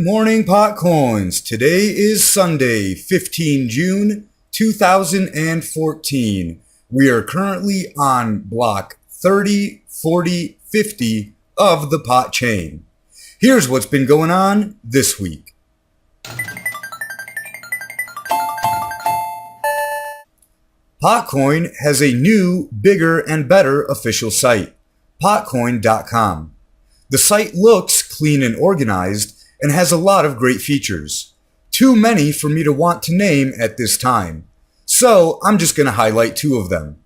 morning, PotCoins. Today is Sunday, 15 June 2014. We are currently on block 30, 40, 50 of the Pot chain. Here's what's been going on this week. PotCoin has a new, bigger, and better official site, PotCoin.com. The site looks clean and organized and has a lot of great features. Too many for me to want to name at this time, so I'm just going to highlight two of them.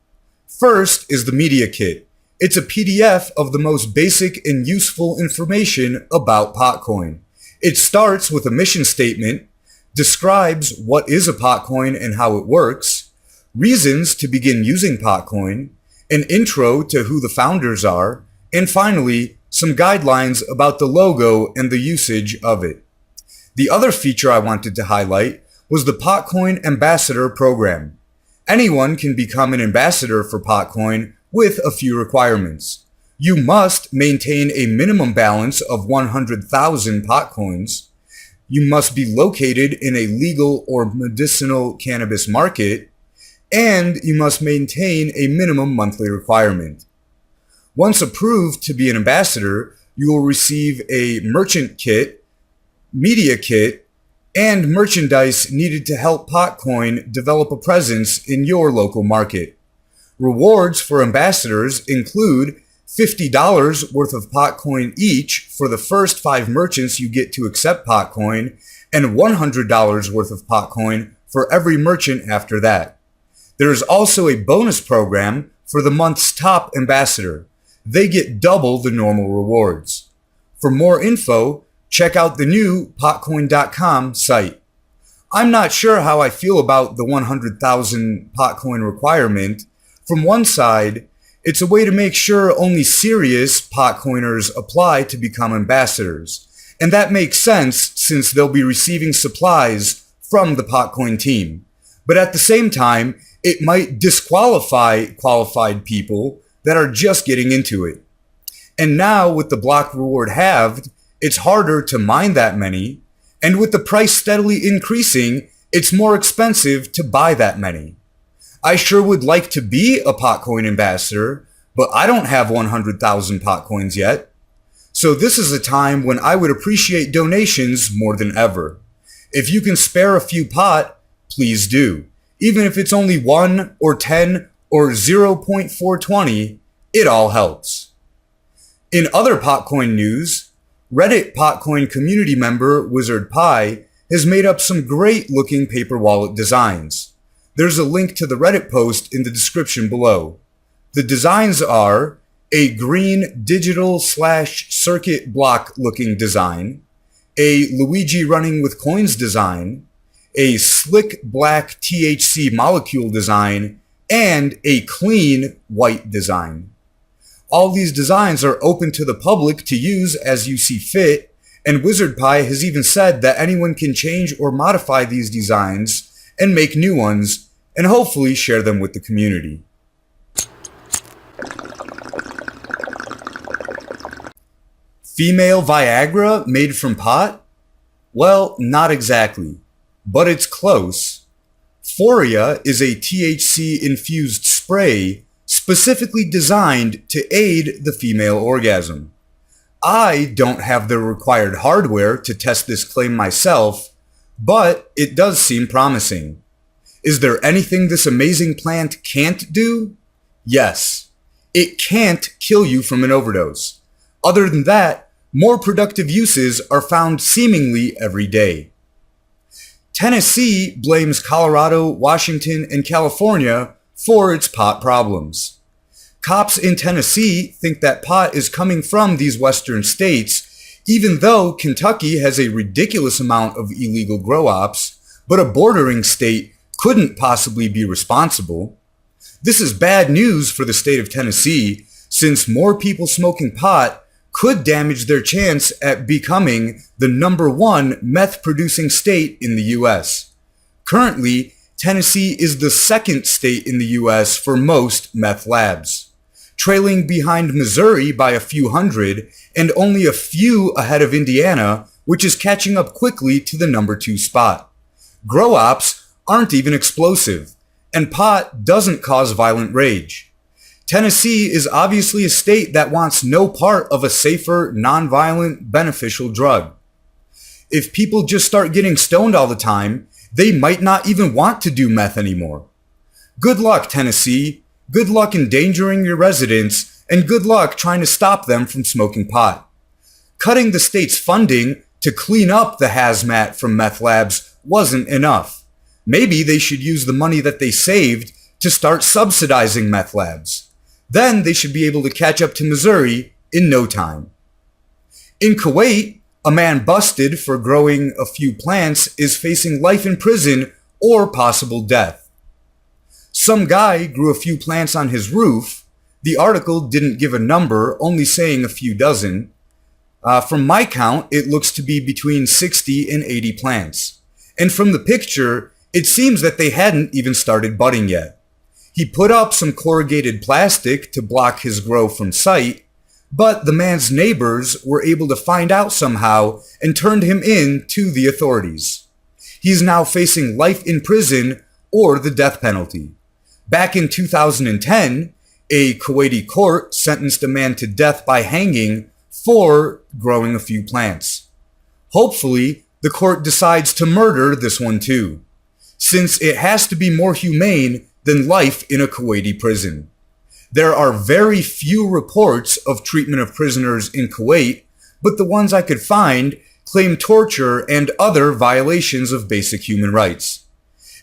First is the Media Kit. It's a PDF of the most basic and useful information about PotCoin. It starts with a mission statement, describes what is a PotCoin and how it works, reasons to begin using PotCoin, an intro to who the founders are, and finally, some guidelines about the logo and the usage of it. The other feature I wanted to highlight was the PotCoin Ambassador program. Anyone can become an ambassador for PotCoin with a few requirements. You must maintain a minimum balance of 100,000 PotCoins. You must be located in a legal or medicinal cannabis market, and you must maintain a minimum monthly requirement. Once approved to be an ambassador, you will receive a merchant kit, media kit, and merchandise needed to help PotCoin develop a presence in your local market. Rewards for ambassadors include $50 worth of PotCoin each for the first 5 merchants you get to accept PotCoin, and $100 worth of PotCoin for every merchant after that. There is also a bonus program for the month's top ambassador. They get double the normal rewards. For more info, check out the new PotCoin.com site. I'm not sure how I feel about the 100,000 PotCoin requirement. From one side, it's a way to make sure only serious PotCoiners apply to become ambassadors. And that makes sense since they'll be receiving supplies from the PotCoin team. But at the same time, it might disqualify qualified people that are just getting into it. And now with the block reward halved, it's harder to mine that many, and with the price steadily increasing, it's more expensive to buy that many. I sure would like to be a PotCoin ambassador, but I don't have 100,000 PotCoins yet. So this is a time when I would appreciate donations more than ever. If you can spare a few pot, please do. Even if it's only 1 or 10 or 0.420, it all helps. In other PotCoin news, Reddit PotCoin community member Wizardpie has made up some great looking paper wallet designs. There's a link to the Reddit post in the description below. The designs are a green digital/circuit block looking design, a Luigi running with coins design, a slick black THC molecule design, and a clean white design. All these designs are open to the public to use as you see fit, and Wizardpie has even said that anyone can change or modify these designs and make new ones, and hopefully share them with the community. Female Viagra made from pot? Well, not exactly, but it's close. Foria is a THC-infused spray specifically designed to aid the female orgasm. I don't have the required hardware to test this claim myself, but it does seem promising. Is there anything this amazing plant can't do? Yes, it can't kill you from an overdose. Other than that, more productive uses are found seemingly every day. Tennessee blames Colorado, Washington, and California for its pot problems. Cops in Tennessee think that pot is coming from these western states, even though Kentucky has a ridiculous amount of illegal grow ops, but a bordering state couldn't possibly be responsible. This is bad news for the state of Tennessee, since more people smoking pot could damage their chance at becoming the #1 meth-producing state in the U.S. Currently, Tennessee is the second state in the U.S. for most meth labs, trailing behind Missouri by a few hundred and only a few ahead of Indiana, which is catching up quickly to the number 2 spot. Grow ops aren't even explosive, and pot doesn't cause violent rage. Tennessee is obviously a state that wants no part of a safer, non-violent, beneficial drug. If people just start getting stoned all the time, they might not even want to do meth anymore. Good luck, Tennessee. Good luck endangering your residents, and good luck trying to stop them from smoking pot. Cutting the state's funding to clean up the hazmat from meth labs wasn't enough. Maybe they should use the money that they saved to start subsidizing meth labs. Then they should be able to catch up to Missouri in no time. In Kuwait, a man busted for growing a few plants is facing life in prison or possible death. Some guy grew a few plants on his roof. The article didn't give a number, only saying a few dozen. From my count, it looks to be between 60 and 80 plants. And from the picture, it seems that they hadn't even started budding yet. He put up some corrugated plastic to block his grow from sight, but the man's neighbors were able to find out somehow and turned him in to the authorities. He's now facing life in prison or the death penalty. Back in 2010, a Kuwaiti court sentenced a man to death by hanging for growing a few plants. Hopefully, the court decides to murder this one too, since it has to be more humane than life in a Kuwaiti prison. There are very few reports of treatment of prisoners in Kuwait, but the ones I could find claim torture and other violations of basic human rights.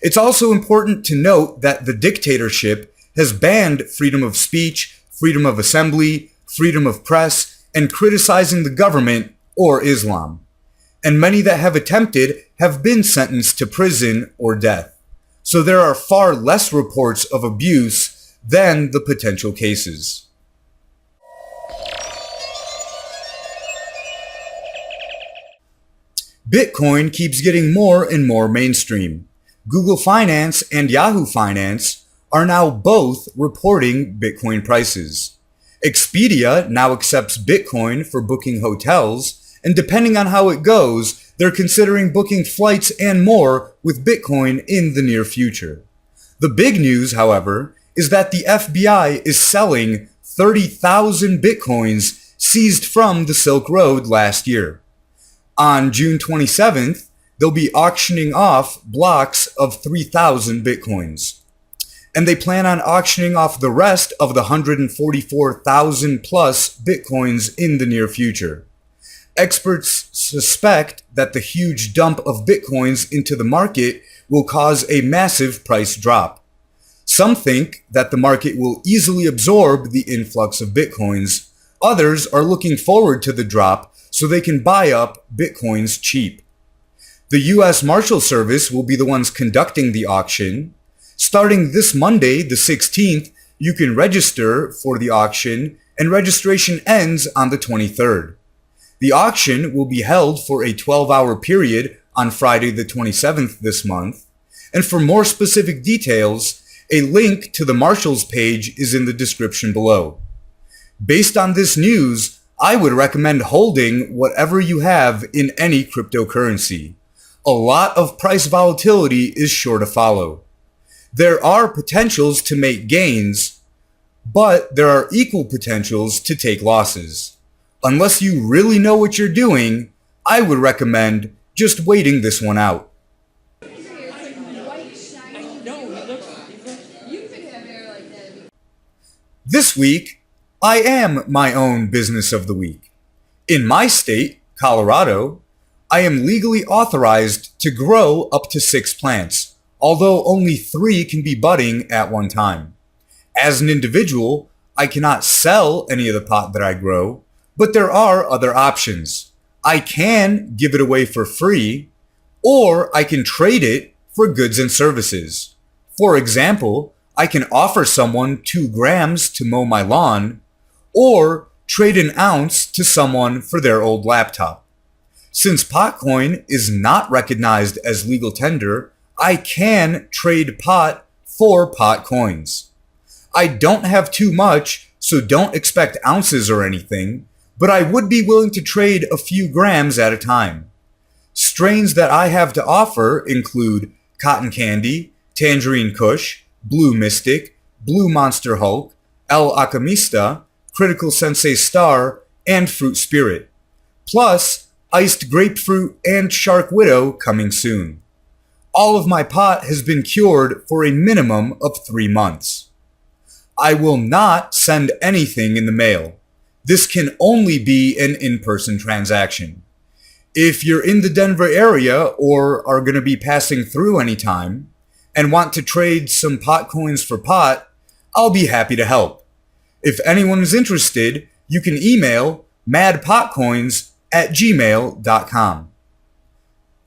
It's also important to note that the dictatorship has banned freedom of speech, freedom of assembly, freedom of press, and criticizing the government or Islam. And many that have attempted have been sentenced to prison or death. So there are far less reports of abuse than the potential cases. Bitcoin keeps getting more and more mainstream. Google Finance and Yahoo Finance are now both reporting Bitcoin prices. Expedia now accepts Bitcoin for booking hotels, and depending on how it goes, they're considering booking flights and more with Bitcoin in the near future. The big news, however, is that the FBI is selling 30,000 Bitcoins seized from the Silk Road last year. On June 27th, they'll be auctioning off blocks of 3,000 Bitcoins. And they plan on auctioning off the rest of the 144,000 plus Bitcoins in the near future. Experts suspect that the huge dump of Bitcoins into the market will cause a massive price drop. Some think that the market will easily absorb the influx of Bitcoins. Others are looking forward to the drop so they can buy up Bitcoins cheap. The U.S. Marshals Service will be the ones conducting the auction. Starting this Monday, the 16th, you can register for the auction, and registration ends on the 23rd. The auction will be held for a 12-hour period on Friday the 27th this month. And for more specific details, a link to the Marshals page is in the description below. Based on this news, I would recommend holding whatever you have in any cryptocurrency. A lot of price volatility is sure to follow. There are potentials to make gains, but there are equal potentials to take losses. Unless you really know what you're doing, I would recommend just waiting this one out. This week, I am my own business of the week. In my state, Colorado, I am legally authorized to grow up to 6 plants, although only 3 can be budding at one time. As an individual, I cannot sell any of the pot that I grow, but there are other options. I can give it away for free, or I can trade it for goods and services. For example, I can offer someone 2 grams to mow my lawn, or trade an ounce to someone for their old laptop. Since PotCoin is not recognized as legal tender, I can trade pot for PotCoins. I don't have too much, so don't expect ounces or anything, but I would be willing to trade a few grams at a time. Strains that I have to offer include Cotton Candy, Tangerine Kush, Blue Mystic, Blue Monster Hulk, El Alchemista, Critical Sensei Star, and Fruit Spirit. Plus, Iced Grapefruit and Shark Widow coming soon. All of my pot has been cured for a minimum of 3 months. I will not send anything in the mail. This can only be an in-person transaction. If you're in the Denver area or are going to be passing through anytime and want to trade some PotCoins for pot, I'll be happy to help. If anyone is interested, you can email madpotcoins@gmail.com.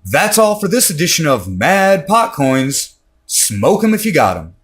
That's all for this edition of Mad PotCoins. Smoke 'em if you got 'em.